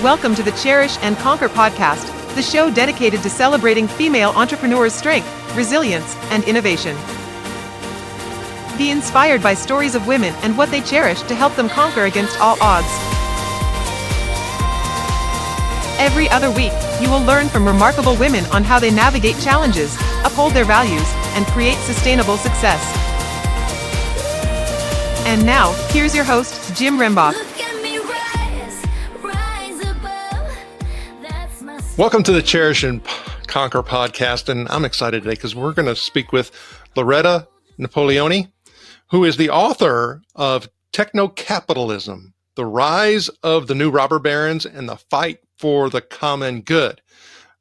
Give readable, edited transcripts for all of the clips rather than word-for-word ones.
Welcome to the Cherish and Conquer podcast, the show dedicated to celebrating female entrepreneurs' strength, resilience, and innovation. Be inspired by stories of women and what they cherish to help them conquer against all odds. Every other week, you will learn from remarkable women on how they navigate challenges, uphold their values, and create sustainable success. And now, here's your host, Jim Rembach. Welcome to the Cherish and Conquer podcast, and I'm excited today because we're going to speak with Loretta Napoleoni, who is the author of Techno Capitalism, The Rise of the New Robber Barons and the Fight for the Common Good.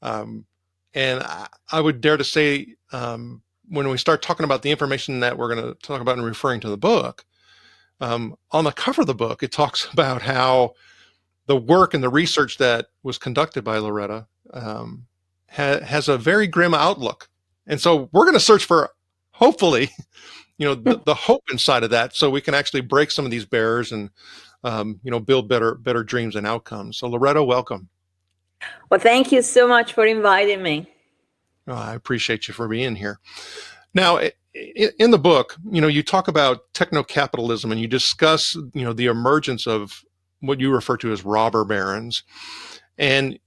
And I would dare to say, when we start talking about the information that we're going to talk about and referring to the book, on the cover of the book, it talks about how the work and the research that was conducted by Loretta has a very grim outlook. And so we're going to search for, hopefully, the hope inside of that, so we can actually break some of these barriers and, build better dreams and outcomes. So Loretta, welcome. Well, thank you so much for inviting me. I appreciate you for being here. Now, in the book, you talk about techno capitalism and you discuss, the emergence of what you refer to as robber barons. And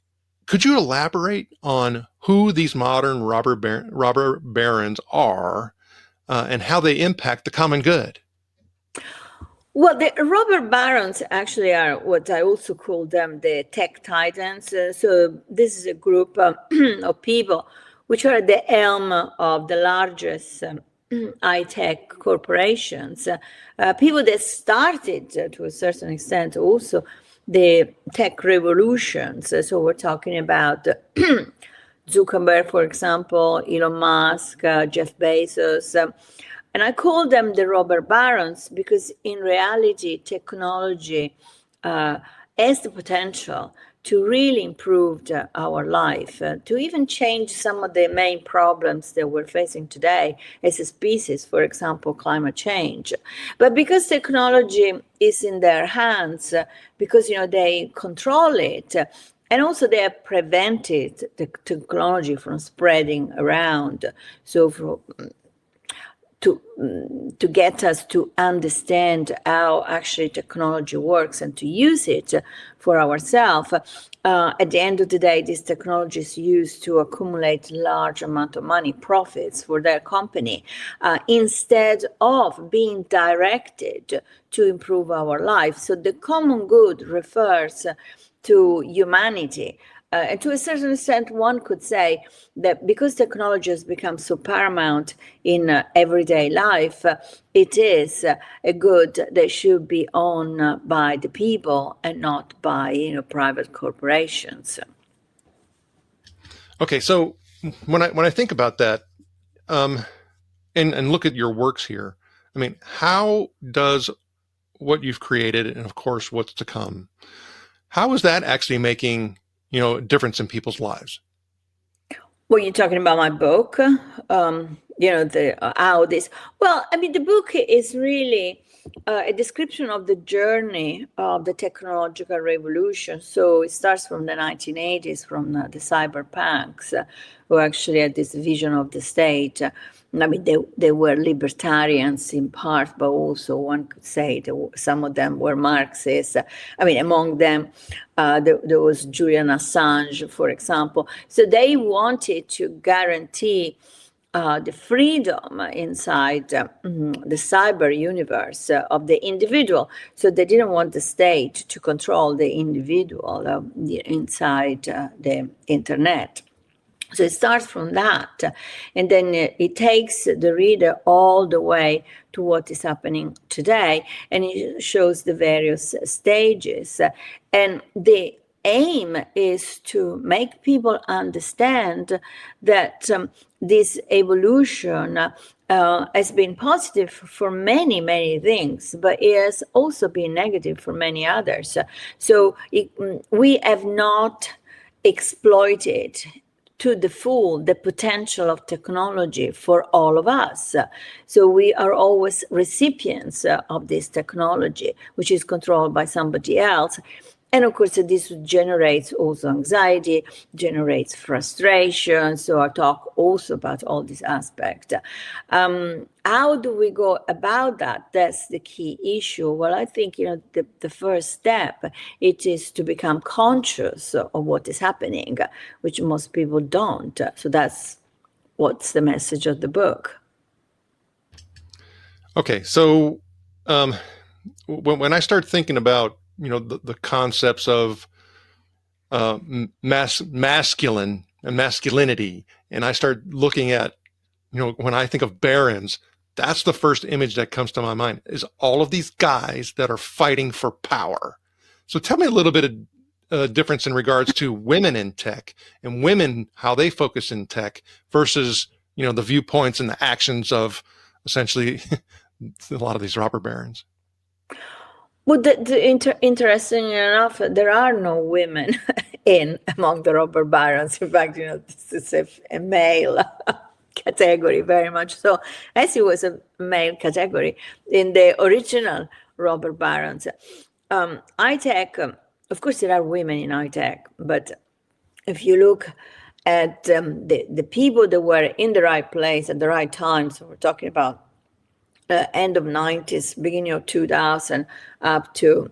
could you elaborate on who these modern robber barons are and how they impact the common good? Well, the robber barons actually are what I also call them the tech titans. So this is a group of people which are at the helm of the largest high-tech corporations, people that started to a certain extent also the tech revolutions. So we're talking about Zuckerberg, for example, Elon Musk, Jeff Bezos. And I call them the robber barons because in reality, technology has the potential to really improve our life, to even change some of the main problems that we're facing today as a species, for example, climate change. But because technology is in their hands, because they control it, and also they have prevented the technology from spreading around. So to get us to understand how actually technology works and to use it for ourselves. At the end of the day, this technology is used to accumulate large amount of money, profits for their company, instead of being directed to improve our life. So the common good refers to humanity. And to a certain extent, one could say that because technology has become so paramount in everyday life, it is a good that should be owned by the people and not by private corporations. Okay, so when I think about that, and look at your works here, I mean, how does what you've created, and of course what's to come, how is that actually making difference in people's lives? Well, you're talking about my book, how this. Well, I mean, the book is really a description of the journey of the technological revolution. So it starts from the 1980s, from the cyberpunks, who actually had this vision of the state. I mean, they were libertarians in part, but also one could say that some of them were Marxists. I mean, among them, there was Julian Assange, for example. So they wanted to guarantee the freedom inside the cyber universe of the individual. So they didn't want the state to control the individual inside the internet. So it starts from that, and then it takes the reader all the way to what is happening today, and it shows the various stages. And the aim is to make people understand that this evolution has been positive for many, many things, but it has also been negative for many others. So we have not exploited to the full the potential of technology for all of us. So we are always recipients of this technology, which is controlled by somebody else. And of course, this generates also anxiety, generates frustration. So I talk also about all these aspects. How do we go about that? That's the key issue. Well, I think, the first step, it is to become conscious of what is happening, which most people don't. So that's what's the message of the book. Okay, so when I start thinking about the concepts of masculine and masculinity, and I start looking at when I think of barons, that's the first image that comes to my mind, is all of these guys that are fighting for power. So tell me a little bit of difference in regards to women in tech and women, how they focus in tech versus the viewpoints and the actions of essentially a lot of these robber barons. Well, interestingly enough, there are no women among the robber barons. In fact, this is a male category, very much so, as it was a male category in the original robber barons. High-tech, of course, there are women in high-tech, but if you look at the people that were in the right place at the right time, so we're talking about end of 90s, beginning of 2000, up to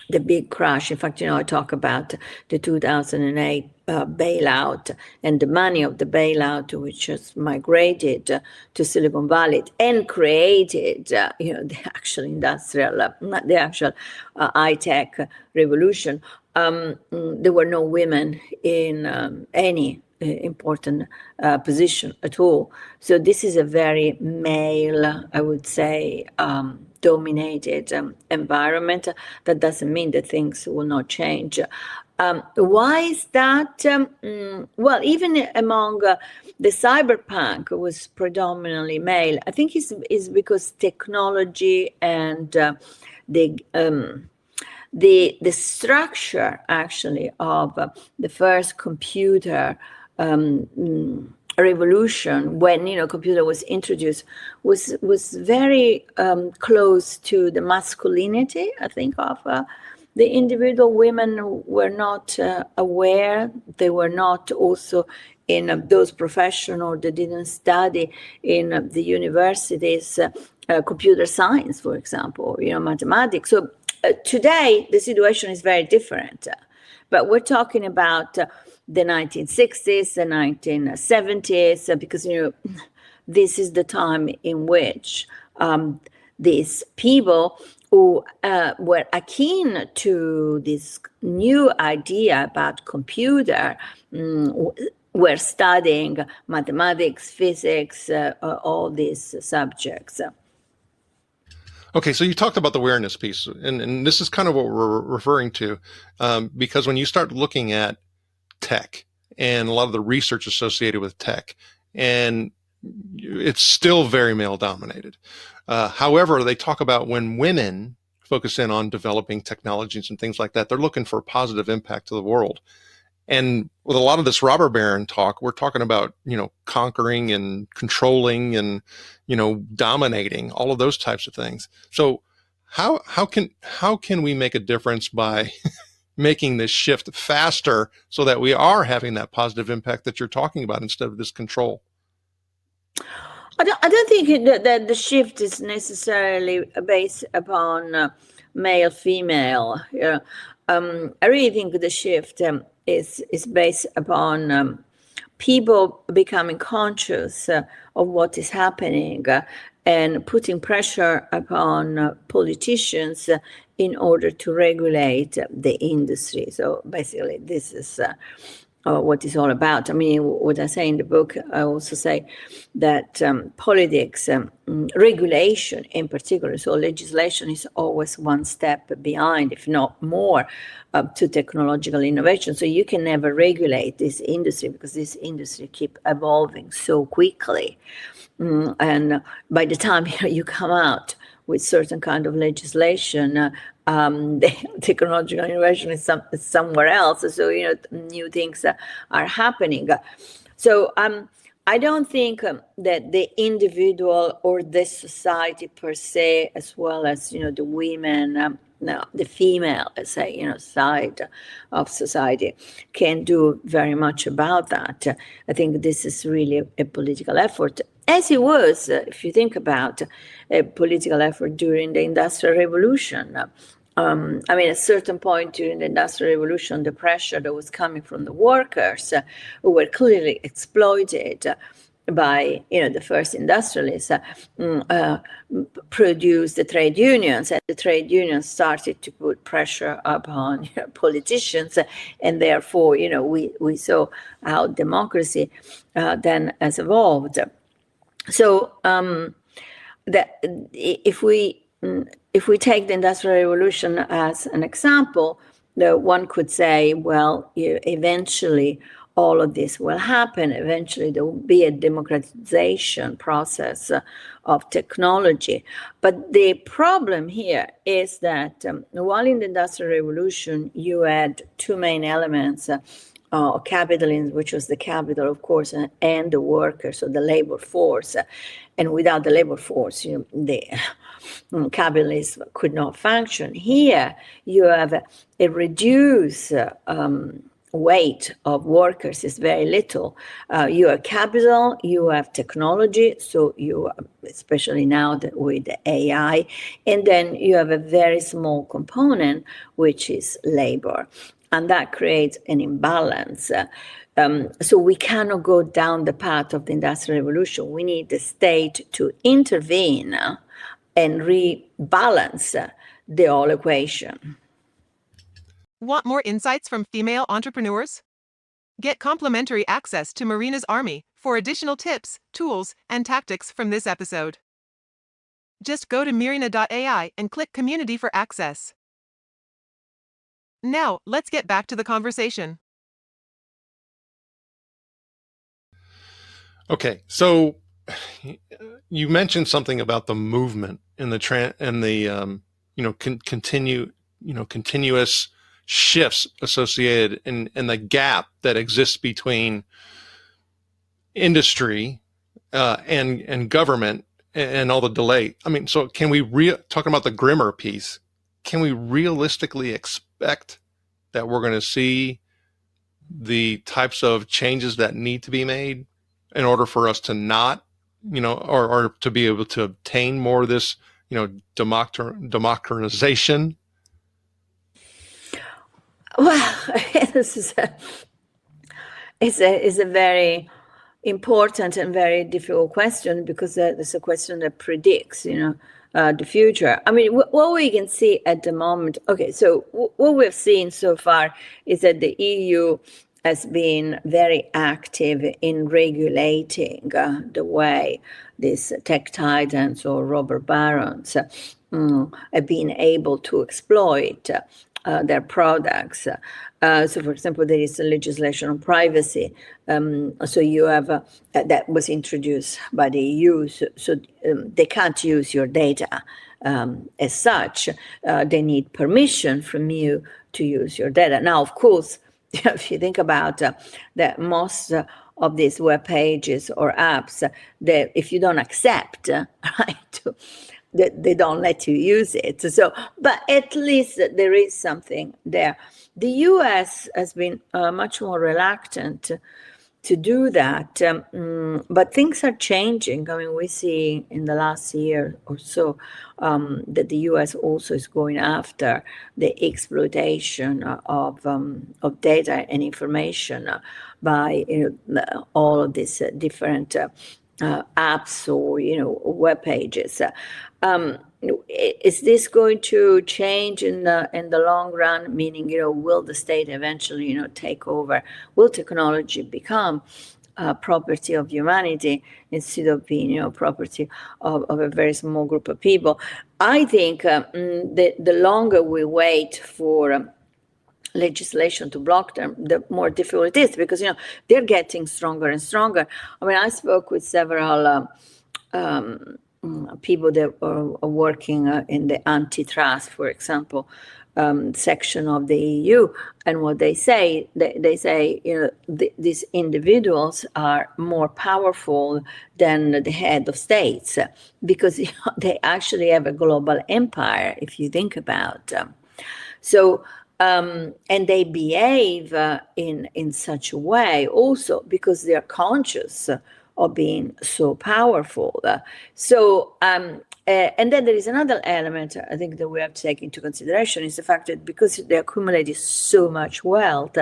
the big crash. In fact, I talk about the 2008 bailout and the money of the bailout, which has migrated to Silicon Valley and created, the actual industrial, not the actual high-tech revolution. There were no women in any important position at all. So this is a very male, I would say, dominated environment. That doesn't mean that things will not change. Why is that? Well, even among the cyberpunk was predominantly male. I think it's because technology and the structure actually of the first computer revolution, when computer was introduced, was very close to the masculinity, I think, of the individual. Women were not aware. They were not also in those professionals that didn't study in the universities computer science, for example, mathematics. So today the situation is very different, but we're talking about the 1960s, the 1970s, because this is the time in which these people who were akin to this new idea about computer were studying mathematics, physics, all these subjects. Okay, so you talked about the awareness piece, and this is kind of what we're referring to, because when you start looking at tech and a lot of the research associated with tech, and it's still very male dominated. However, they talk about when women focus in on developing technologies and things like that, they're looking for a positive impact to the world. And with a lot of this robber baron talk, we're talking about, conquering and controlling and, dominating, all of those types of things. So how can we make a difference by making this shift faster so that we are having that positive impact that you're talking about instead of this control? I don't think that the shift is necessarily based upon male, female. I really think the shift is based upon people becoming conscious of what is happening and putting pressure upon politicians in order to regulate the industry. So basically, this is what it's all about. I mean, what I say in the book, I also say that politics, regulation in particular, so legislation is always one step behind, if not more, to technological innovation. So you can never regulate this industry because this industry keeps evolving so quickly. And by the time you come out with certain kind of legislation, the technological innovation is somewhere else. So, new things are happening. So I don't think that the individual or the society per se, as well as, the women the female, let's say, side of society can do very much about that. I think this is really a political effort, as it was, if you think about a political effort during the Industrial Revolution. At a certain point during the Industrial Revolution, the pressure that was coming from the workers who were clearly exploited by the first industrialists produced the trade unions, and the trade unions started to put pressure upon politicians, and therefore we saw how democracy then has evolved. So that if we take the Industrial Revolution as an example, one could say, well, eventually all of this will happen. Eventually there will be a democratization process of technology. But the problem here is that while in the Industrial Revolution you had two main elements, capitalism, which was the capital, of course, and the workers, so the labor force. And without the labor force, the capitalism could not function. Here, you have a reduced weight of workers is very little. You have capital, you have technology, so you, especially now with the AI, and then you have a very small component, which is labor. And that creates an imbalance. So we cannot go down the path of the Industrial Revolution. We need the state to intervene and rebalance the whole equation. Want more insights from female entrepreneurs? Get complimentary access to Marina's Army for additional tips, tools, and tactics from this episode. Just go to mirina.ai and click Community for access. Now, let's get back to the conversation. Okay, so you mentioned something about the movement and the continuous shifts associated and the gap that exists between industry and government and all the delay. So can we talking about the Grimmer piece? Can we realistically expect that we're going to see the types of changes that need to be made in order for us to not, or to be able to obtain more of this, democratization? Well, it's a very important and very difficult question, because it's a question that predicts, the future. What we can see at the moment, okay, so what we've seen so far is that the EU has been very active in regulating the way these tech titans or robber barons have been able to exploit their products. So, for example, there is a legislation on privacy. So you have that was introduced by the EU. So they can't use your data as such. They need permission from you to use your data. Now, of course, if you think about that, most of these web pages or apps, that if you don't accept, right, they don't let you use it. So, but at least there is something there. The US has been much more reluctant to do that, but things are changing. We see in the last year or so that the US also is going after the exploitation of data and information by all of these different apps or web pages. Is this going to change in the long run? Meaning, will the state eventually, take over? Will technology become property of humanity instead of being, property of a very small group of people? I think the longer we wait for legislation to block them, the more difficult it is, because they're getting stronger and stronger. I spoke with several people that are working in the antitrust, for example, section of the EU, and what they say, they say, these individuals are more powerful than the head of states, because they actually have a global empire, if you think about them. So, and they behave in such a way also because they are conscious of being so powerful. And then there is another element I think that we have to take into consideration, is the fact that because they accumulated so much wealth,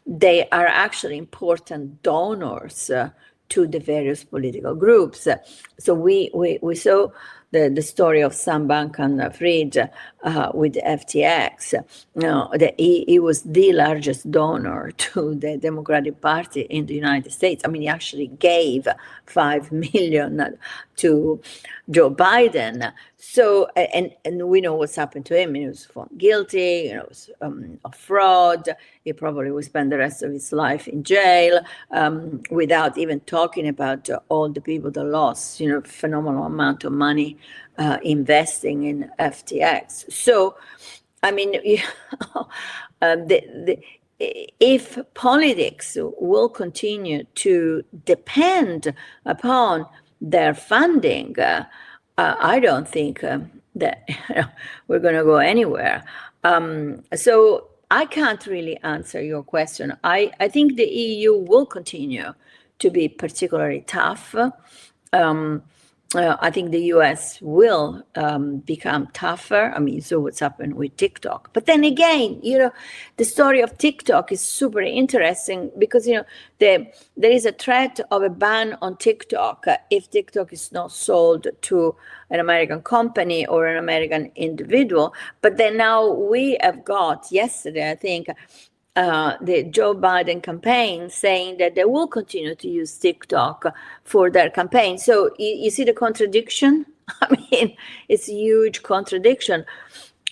they are actually important donors to the various political groups. So we saw the story of Sam Bankman-Fried with FTX. That he was the largest donor to the Democratic Party in the United States. I mean, he actually gave $5 million to Joe Biden. So, and we know what's happened to him. He was found guilty, of fraud. He probably will spend the rest of his life in jail, without even talking about all the people that lost, phenomenal amount of money investing in FTX. So, I mean, if politics will continue to depend upon their funding, I don't think that we're going to go anywhere. So I can't really answer your question. I think the EU will continue to be particularly tough. I think the US will become tougher. I mean, you saw what's happened with TikTok. But then again, the story of TikTok is super interesting because, there is a threat of a ban on TikTok if TikTok is not sold to an American company or an American individual. But then now we have got, yesterday, I think, the Joe Biden campaign saying that they will continue to use TikTok for their campaign. So you see the contradiction? I mean, it's a huge contradiction.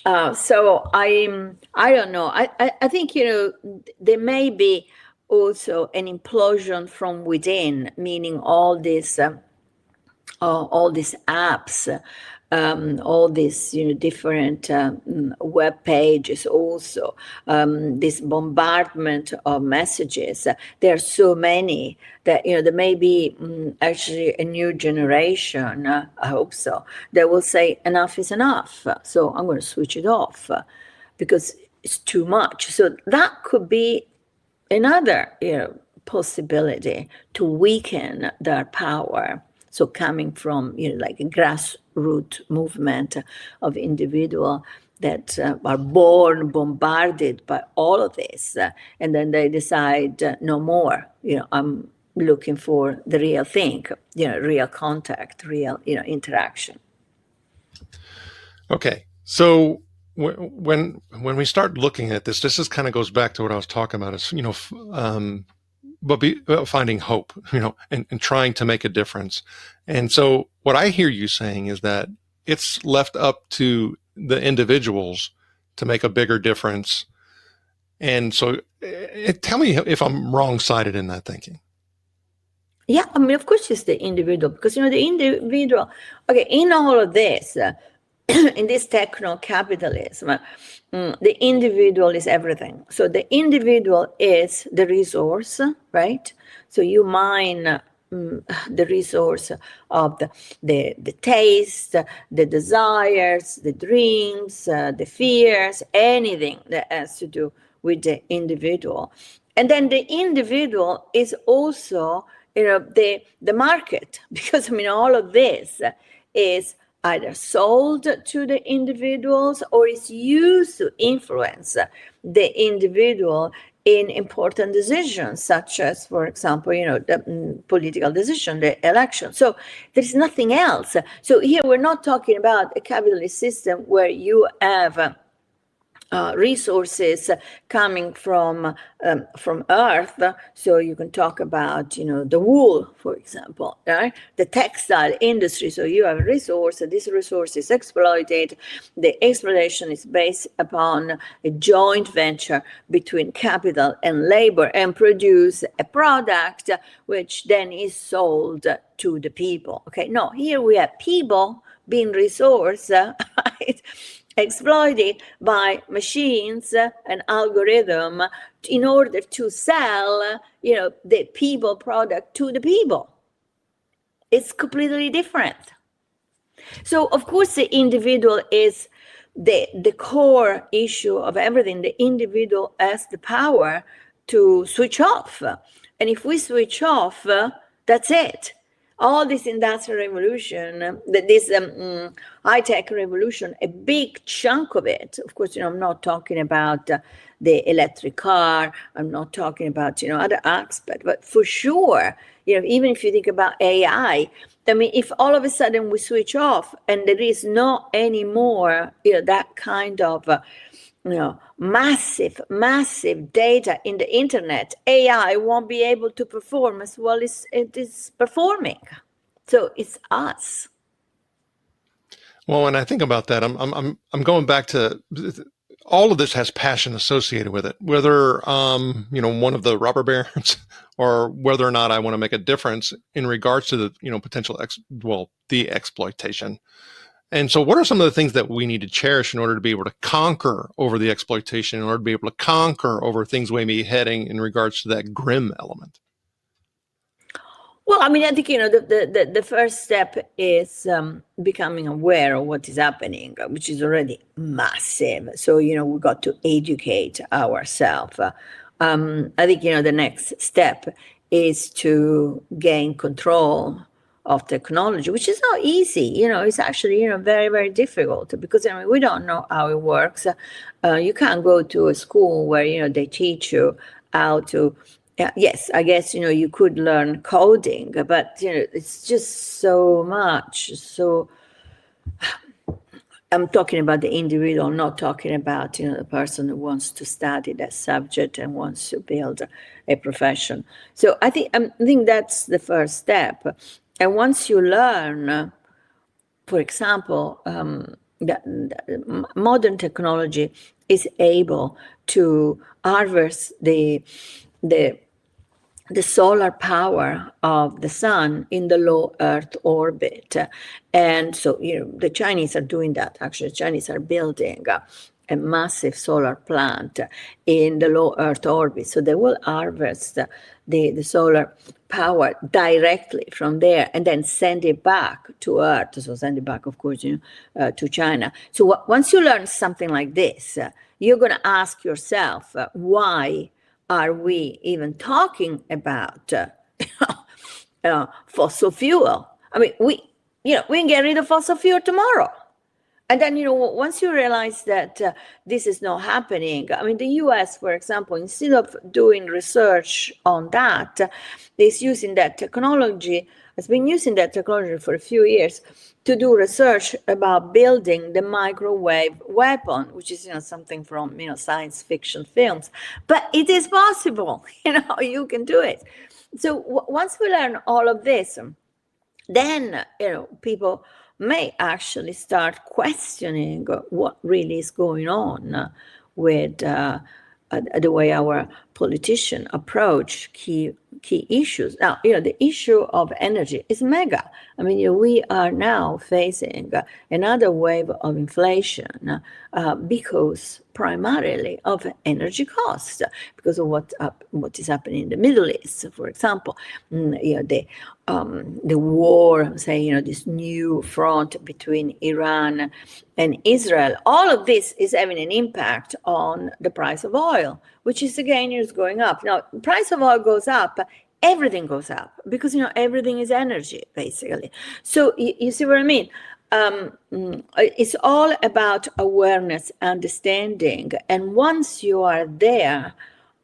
So I don't know. I think, there may be also an implosion from within, meaning all these apps, all these different web pages, also this bombardment of messages. There are so many that there may be actually a new generation, I hope so, that will say enough is enough, so I'm going to switch it off because it's too much. So that could be another possibility to weaken their power. So coming from like a grassroots movement of individuals that are born bombarded by all of this, and then they decide no more. I'm looking for the real thing. Real contact, real interaction. Okay, so when we start looking at this kind of goes back to what I was talking about. Is finding hope, and trying to make a difference. And so what I hear you saying is that it's left up to the individuals to make a bigger difference. And so tell me if I'm wrong-sided in that thinking. Yeah, I mean, of course it's the individual, because, the individual, okay, in all of this, in this techno capitalism, the individual is everything. So the individual is the resource, right? So you mine the resource of the taste, the desires, the dreams, the fears, anything that has to do with the individual. And then the individual is also, the market, because, all of this is either sold to the individuals or is used to influence the individual in important decisions, such as, for example, the political decision, the election. So there's nothing else. So here we're not talking about a capitalist system where you have resources coming from Earth. So you can talk about, the wool, for example, right? The textile industry. So you have a resource, this resource is exploited. The exploitation is based upon a joint venture between capital and labor and produce a product which then is sold to the people. Okay, no, here we have people being resource, right? exploited by machines and algorithm in order to sell, the people product to the people. It's completely different. So, of course, the individual is the core issue of everything. The individual has the power to switch off. And if we switch off, that's it. All this industrial revolution, this high-tech revolution, a big chunk of it, of course, I'm not talking about the electric car, I'm not talking about, other aspects, but for sure, even if you think about AI, I mean, if all of a sudden we switch off and there is not anymore, that kind of, massive data in the internet, AI won't be able to perform as well as it is performing. So it's us. Well, when I think about that, I'm going back to all of this has passion associated with it, whether one of the robber barons or whether or not I want to make a difference in regards to the potential the exploitation. And so what are some of the things that we need to cherish in order to be able to conquer over the exploitation, in order to be able to conquer over things we may be heading in regards to that grim element? Well, I mean, I think, the first step is becoming aware of what is happening, which is already massive. So, we got to educate ourselves. I think, the next step is to gain control of technology, which is not easy. It's actually, very, very difficult because, we don't know how it works. You can't go to a school where, they teach you how to. Yes, I guess, you could learn coding, but, it's just so much. So I'm talking about the individual, not talking about, the person who wants to study that subject and wants to build a profession. So I think that's the first step. And once you learn, for example, that modern technology is able to harvest the solar power of the sun in the low Earth orbit. And so, the Chinese are doing that. Actually, the Chinese are building a massive solar plant in the low Earth orbit. So they will harvest the solar power directly from there and then send it back to Earth. So send it back, of course, to China. So once you learn something like this, you're going to ask yourself, why are we even talking about fossil fuel? I mean, we can get rid of fossil fuel tomorrow. And then, once you realize that this is not happening, I mean, the US, for example, instead of doing research on that, has been using that technology for a few years to do research about building the microwave weapon, which is, something from, science fiction films. But it is possible, you can do it. So once we learn all of this, then, people may actually start questioning what really is going on with the way our politicians approach key issues. Now, the issue of energy is mega. I mean, we are now facing another wave of inflation because primarily of energy costs, because of what is happening in the Middle East, for example. The war, say, this new front between Iran and Israel. All of this is having an impact on the price of oil, which is again is going up. Now, the price of oil goes up, everything goes up because everything is energy basically. So you see what I mean? It's all about awareness, understanding, and once you are there,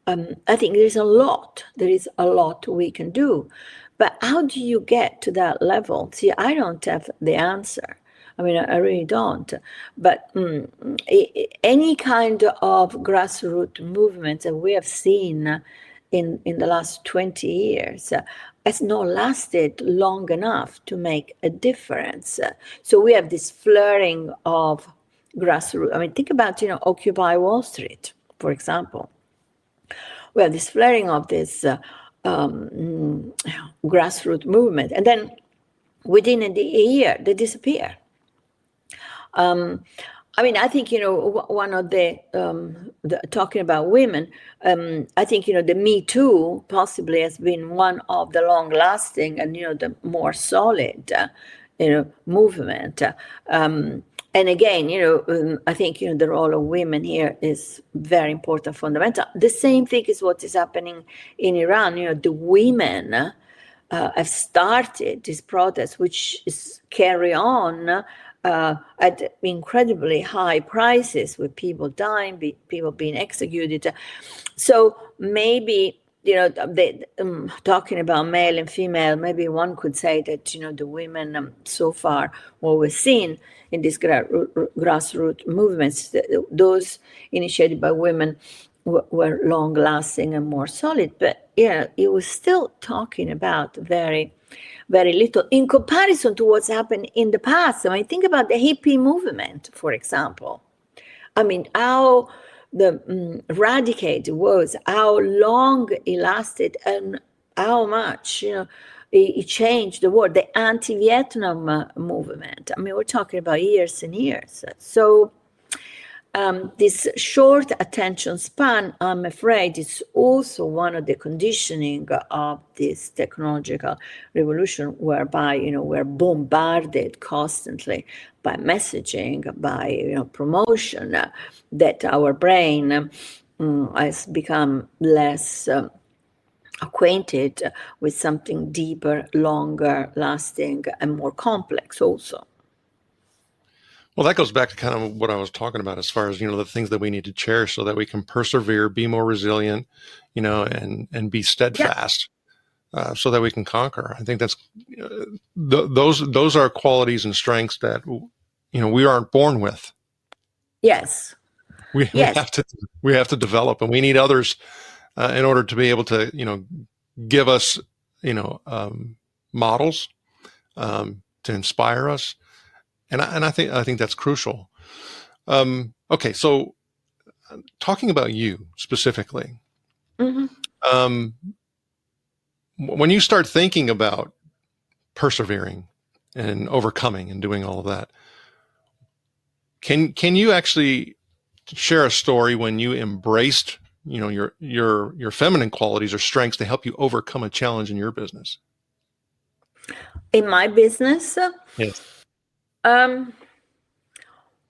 I think there is a lot we can do. But how do you get to that level? See, I don't have the answer. I mean, I really don't. But any kind of grassroots movement that we have seen in the last 20 years has not lasted long enough to make a difference. So we have this flirting of grassroots. I mean, think about, Occupy Wall Street, for example. We have this flaring of this grassroots movement, and then within a year they disappear. I mean, I think, one of the talking about women, I think, the Me Too possibly has been one of the long lasting and, the more solid, movement. And again, I think, the role of women here is very important, fundamental. The same thing is what is happening in Iran. The women have started this protest, which is carry on at incredibly high prices, with people dying, people being executed. So maybe, talking about male and female, maybe one could say that, the women so far, what we've seen in these grassroots movements, those initiated by women were long lasting and more solid. But it was still talking about very little in comparison to what's happened in the past. I mean, think about the hippie movement, for example. I mean, how radical it was, how long it lasted, and how much, it changed the world. The anti-Vietnam movement. I mean, we're talking about years and years. So this short attention span, I'm afraid, is also one of the conditioning of this technological revolution, whereby, we're bombarded constantly by messaging, by, promotion, that our brain has become less acquainted with something deeper, longer lasting, and more complex also. Well, that goes back to kind of what I was talking about as far as, the things that we need to cherish so that we can persevere, be more resilient, and be steadfast, so that we can conquer. I think that's, those are qualities and strengths that, we aren't born with. Yes. We have to develop, and we need others in order to be able to, give us, models, to inspire us. And I think that's crucial. Okay, so talking about you specifically, when you start thinking about persevering and overcoming and doing all of that, can you actually share a story when you embraced, your feminine qualities or strengths to help you overcome a challenge in your business? In my business? Yes.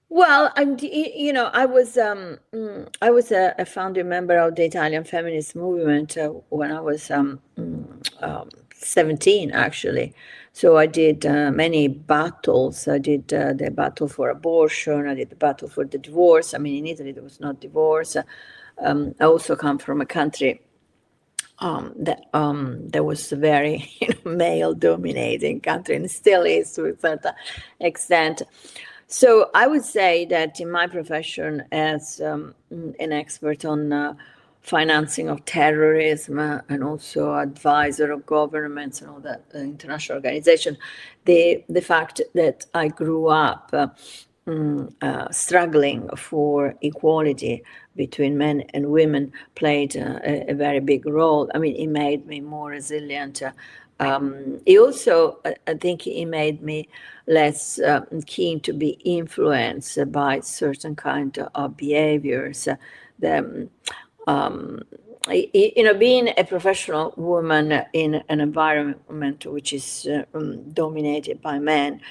Well, I was a founding member of the Italian feminist movement when I was 17, actually. So I did many battles. I did the battle for abortion. I did the battle for the divorce. I mean, in Italy there was not divorce. I also come from a country that was a very male-dominating country, and still is to a certain extent. So I would say that in my profession as an expert on financing of terrorism and also advisor of governments and all that international organization, the fact that I grew up struggling for equality between men and women played a very big role. I mean, it made me more resilient. It also, I think it made me less keen to be influenced by certain kind of behaviors. Being a professional woman in an environment which is dominated by men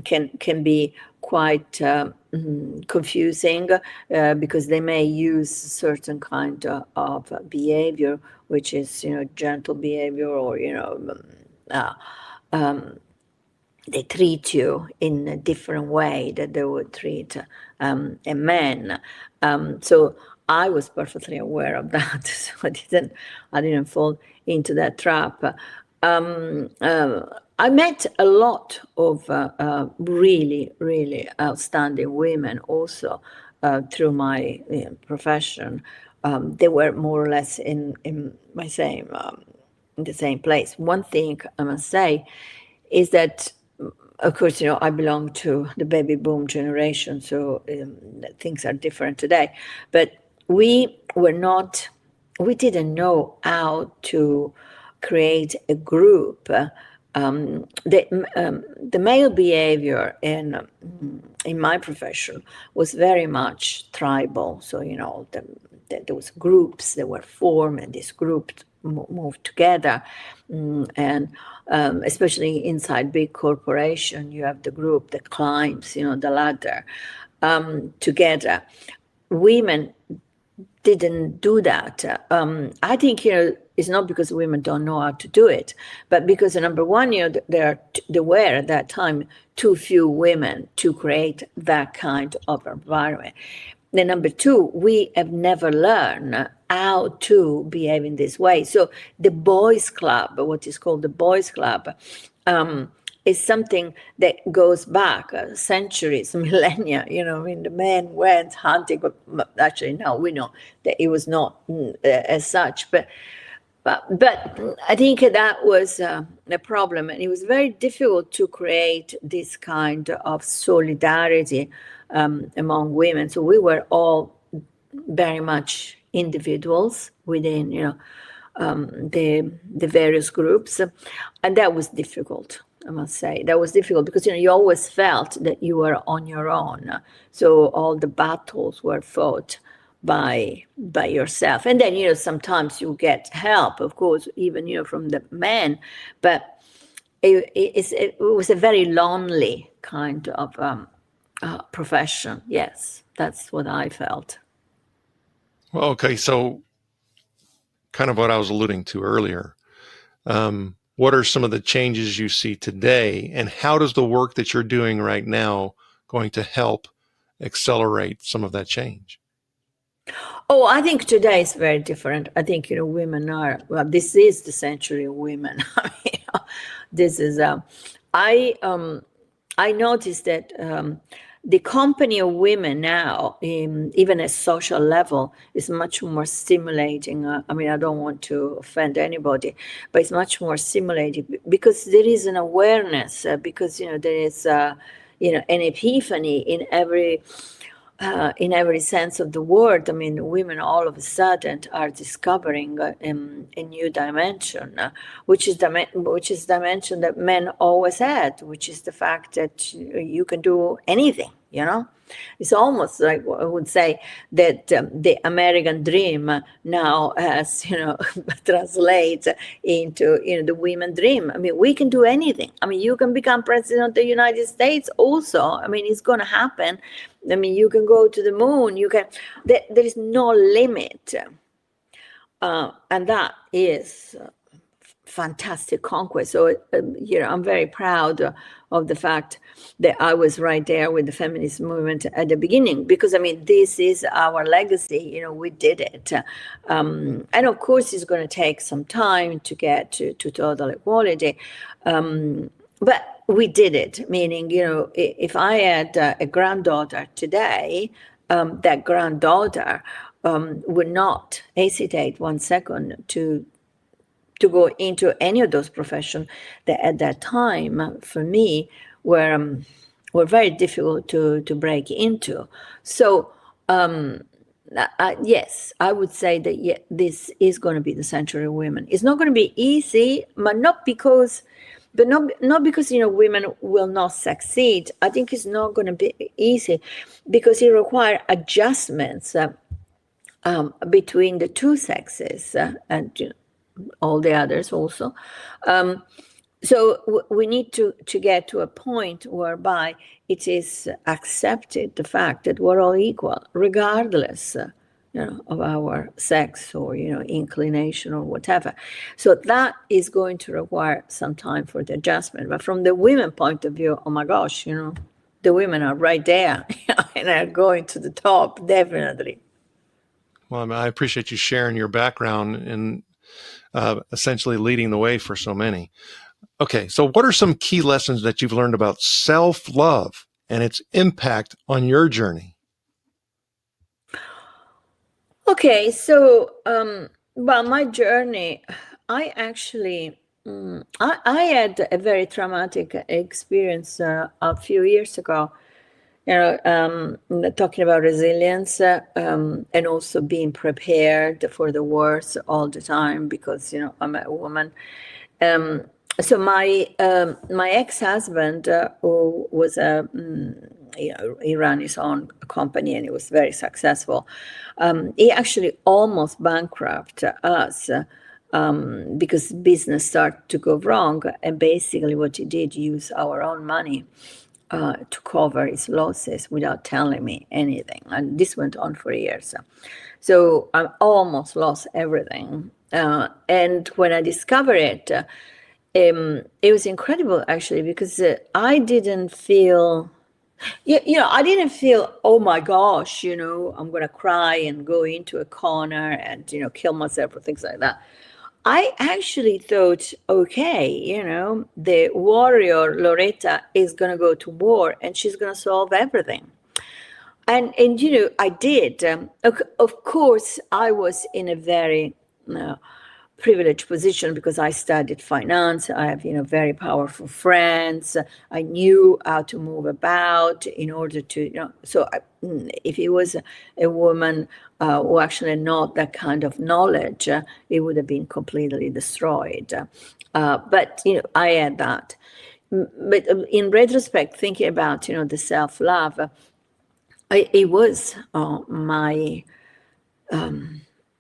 can be quite confusing because they may use certain kind of behavior, which is gentle behavior, or they treat you in a different way that they would treat a man. So I was perfectly aware of that, so I didn't fall into that trap. I met a lot of really, really outstanding women also through my profession. They were more or less in my same in the same place. One thing I must say is that, of course, I belong to the baby boom generation, so things are different today. But we didn't know how to create a group the male behavior in my profession was very much tribal. So there was groups that were formed, and these groups moved together, and especially inside big corporation, you have the group that climbs, the ladder together. Women didn't do that. I think it's not because women don't know how to do it, but because number one, there were at that time too few women to create that kind of environment. Then number two, we have never learned how to behave in this way. So the boys' club, what is called the boys' club, is something that goes back centuries, millennia. The men went hunting, but actually now we know that it was not as such. But I think that was a problem, and it was very difficult to create this kind of solidarity among women. So we were all very much individuals within, the various groups, and that was difficult. I must say that was difficult because you always felt that you were on your own. So all the battles were fought by yourself, and then sometimes you get help, of course, even from the men. But it was a very lonely kind of profession. Yes, that's what I felt. Well, okay, so kind of what I was alluding to earlier. What are some of the changes you see today, and how does the work that you're doing right now going to help accelerate some of that change? Oh, I think today is very different. I think women are, well, this is the century of women. This is I noticed that the company of women now, even at social level, is much more stimulating. I don't want to offend anybody, but it's much more stimulating because there is an awareness, because there is an epiphany in every sense of the word. Women all of a sudden are discovering a new dimension, which is dimension that men always had, which is the fact that you can do anything. It's almost like I would say that the American dream now has, translates into, the women dream. We can do anything. You can become president of the United States also. It's going to happen. You can go to the moon. There is no limit. And that is fantastic conquest. So, I'm very proud of the fact that I was right there with the feminist movement at the beginning, because this is our legacy. We did it, and of course it's going to take some time to get to total equality, but we did it. Meaning, if I had a granddaughter today, that granddaughter would not hesitate 1 second to go into any of those professions that at that time, for me, were very difficult to break into. So, yes, I would say that this is going to be the century of women. It's not going to be easy, but not because women will not succeed. I think it's not going to be easy because it requires adjustments between the two sexes and all the others also. So we need to get to a point whereby it is accepted, the fact that we're all equal, regardless of our sex or inclination or whatever. So that is going to require some time for the adjustment. But from the women point of view, oh my gosh, the women are right there and are going to the top, definitely. Well, I appreciate you sharing your background and essentially leading the way for so many. Okay, so what are some key lessons that you've learned about self-love and its impact on your journey? Okay, so, my journey, I actually, I had a very traumatic experience a few years ago, talking about resilience and also being prepared for the worst all the time because, I'm a woman. so my ex-husband, who was he ran his own company and it was very successful. He actually almost bankrupted us because business started to go wrong. And basically, what he did, use our own money to cover his losses without telling me anything. And this went on for years. So I almost lost everything. And when I discovered it, it was incredible, actually, because I didn't feel, I didn't feel, oh my gosh, I'm going to cry and go into a corner and, kill myself or things like that. I actually thought, okay, the warrior Loretta is going to go to war and she's going to solve everything. And I did. Of course, I was in a very privileged position because I studied finance. I have, very powerful friends. I knew how to move about in order to, so if it was a woman who actually had not that kind of knowledge, it would have been completely destroyed. But, I had that. But in retrospect, thinking about, the self-love, it was my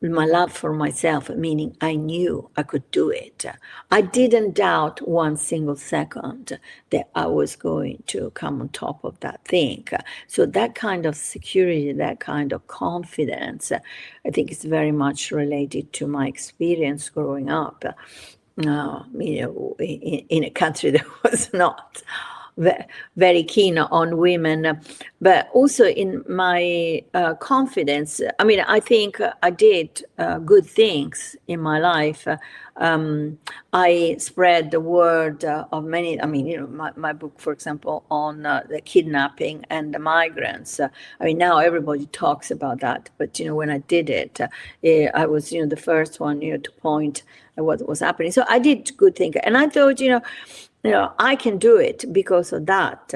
love for myself, meaning I knew I could do it. I didn't doubt one single second that I was going to come on top of that thing. So that kind of security, that kind of confidence, I think is very much related to my experience growing up, in a country that was not very keen on women, but also in my confidence. I mean, I think I did good things in my life. I spread the word of many, my book, for example, on the kidnapping and the migrants. Now everybody talks about that, but, when I did it, I was, the first one, to point at what was happening. So I did good things. And I thought, I can do it because of that.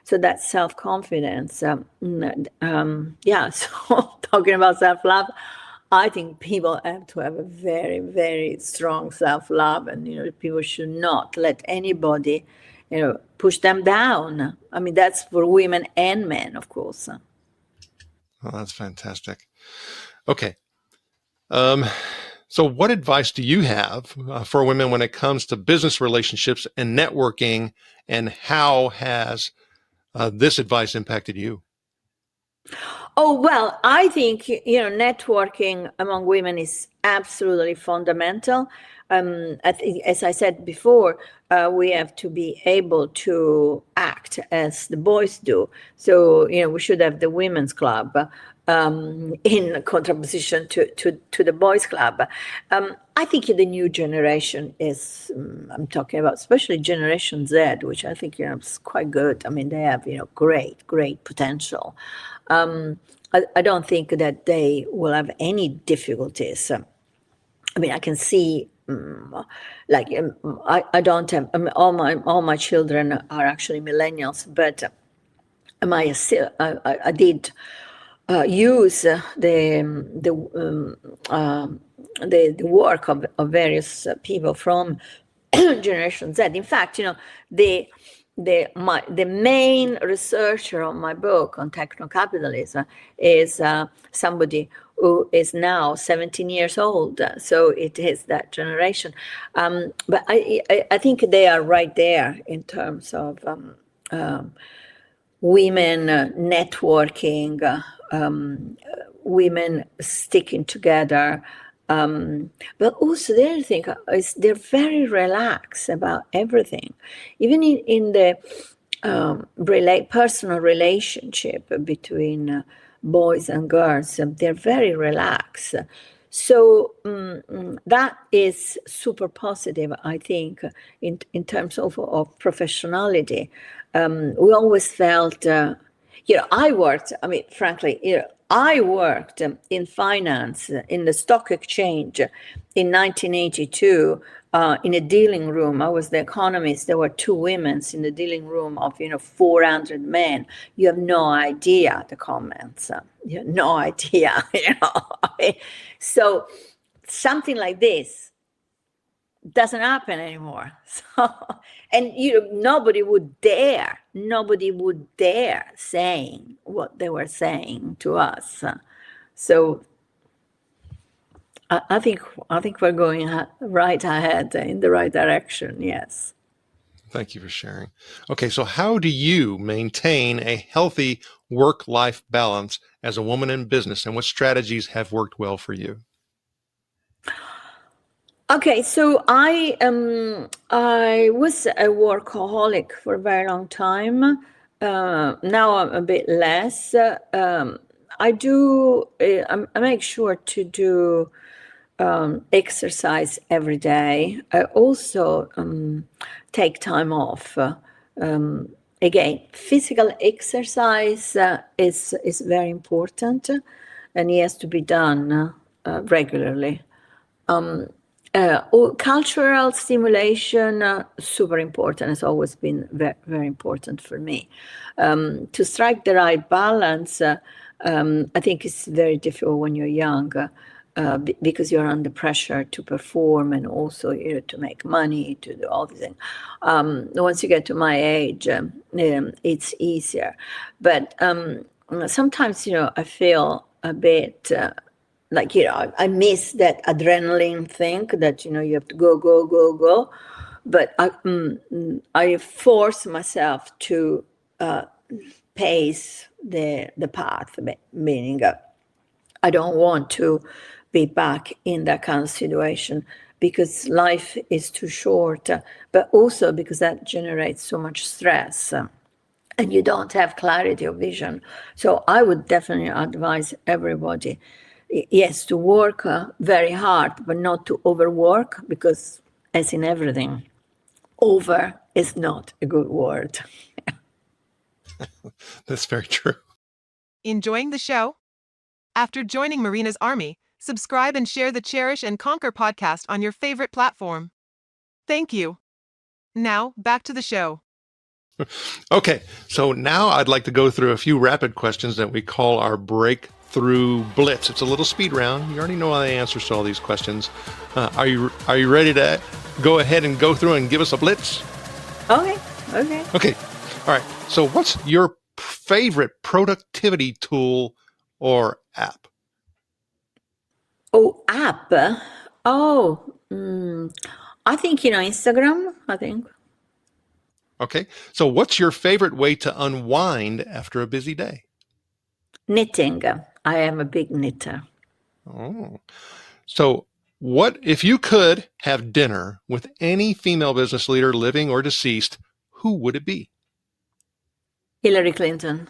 So that self-confidence. So talking about self-love, I think people have to have a very, very strong self-love, and, people should not let anybody, push them down. That's for women and men, of course. Oh, that's fantastic. Okay. So what advice do you have for women when it comes to business relationships and networking, and how has this advice impacted you? Oh, well, I think, networking among women is absolutely fundamental. As I said before, we have to be able to act as the boys do. So, we should have the women's club in contraposition to the boys' club. I think the new generation is, I'm talking about especially Generation Z, which I think is quite good. They have great potential. I don't think that they will have any difficulties. I can see, I don't have. All my children are actually millennials, but I did use the work of various people from Generation Z. In fact, the main researcher on my book on Techno Capitalism is somebody who is now 17 years old. So it is that generation. But I think they are right there in terms of women networking, women sticking together. But also the other thing is they're very relaxed about everything. Even in the personal relationship between boys and girls, they're very relaxed. So that is super positive, I think, in terms of professionality. We always felt, I worked, frankly, I worked in finance, in the stock exchange in 1982 in a dealing room. I was the economist. There were 2 women in the dealing room of 400 men. You have no idea the comments. You have no idea. So something like this doesn't happen anymore. So, and nobody would dare saying what they were saying to us. So I think we're going right ahead in the right direction. Yes. Thank you for sharing. Okay, so how do you maintain a healthy work-life balance as a woman in business, and what strategies have worked well for you? Okay, so I was a workaholic for a very long time. Now I'm a bit less. I do. I make sure to do exercise every day. I also take time off. Again, physical exercise is very important, and it has to be done regularly. Cultural stimulation, super important. It's always been very, very important for me. To strike the right balance, I think it's very difficult when you're young because you're under pressure to perform and also to make money, to do all these things. Once you get to my age, it's easier. But sometimes, I feel a bit... like, I miss that adrenaline thing that, you have to go, go, go, go. But I force myself to pace the path, meaning I don't want to be back in that kind of situation because life is too short, but also because that generates so much stress. And you don't have clarity of vision. So I would definitely advise everybody, yes, to work very hard, but not to overwork, because as in everything, over is not a good word. That's very true. Enjoying the show? After joining Marina's army, subscribe and share the Cherish and Conquer podcast on your favorite platform. Thank you. Now, back to the show. Okay, so now I'd like to go through a few rapid questions that we call our breakthrough blitz. It's a little speed round. You already know all the answers to all these questions. Are you ready to go ahead and go through and give us a blitz? Okay. Okay. All right. So what's your favorite productivity tool or app? Oh, app. I think, Instagram, I think. Okay. So what's your favorite way to unwind after a busy day? Knitting. I am a big knitter. Oh. So what if you could have dinner with any female business leader, living or deceased, who would it be? Hillary Clinton.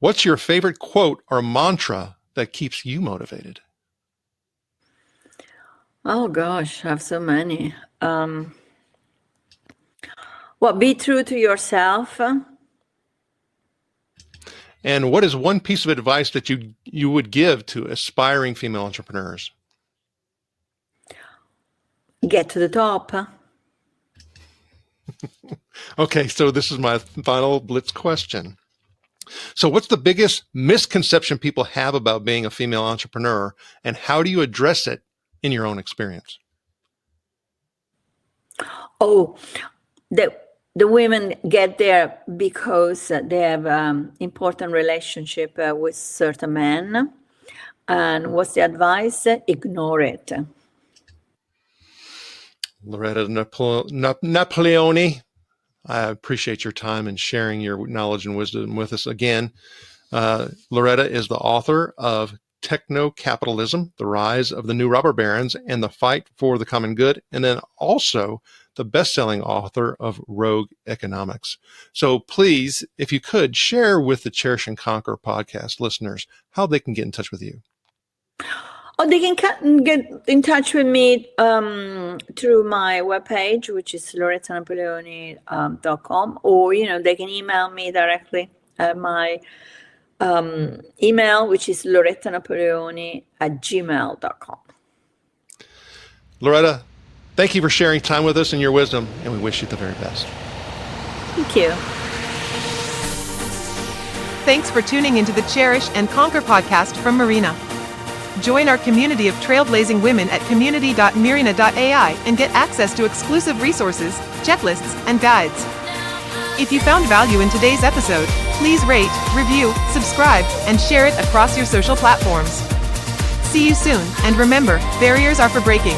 What's your favorite quote or mantra that keeps you motivated? Oh gosh, I have so many. Be true to yourself. And what is one piece of advice that you would give to aspiring female entrepreneurs? Get to the top. Okay, so this is my final blitz question. So what's the biggest misconception people have about being a female entrepreneur, and how do you address it in your own experience? Oh, the women get there because they have important relationship with certain men. And what's the advice? Ignore it. Loretta Napoleoni, I appreciate your time and sharing your knowledge and wisdom with us again. Loretta is the author of Techno Capitalism, The Rise of the New Robber Barons and the Fight for the Common Good, and then also the best-selling author of Rogue Economics. So please, if you could, share with the Cherish and Conquer podcast listeners how they can get in touch with you. Oh, they can get in touch with me through my webpage, which is lorettanapoleoni.com, or, they can email me directly at my email, which is lorettanapoleoni@gmail.com. Loretta, thank you for sharing time with us and your wisdom, and we wish you the very best. Thank you. Thanks for tuning into the Cherish and Conquer podcast from Marina. Join our community of trailblazing women at community.mirina.ai and get access to exclusive resources, checklists, and guides. If you found value in today's episode, please rate, review, subscribe, and share it across your social platforms. See you soon, and remember, barriers are for breaking.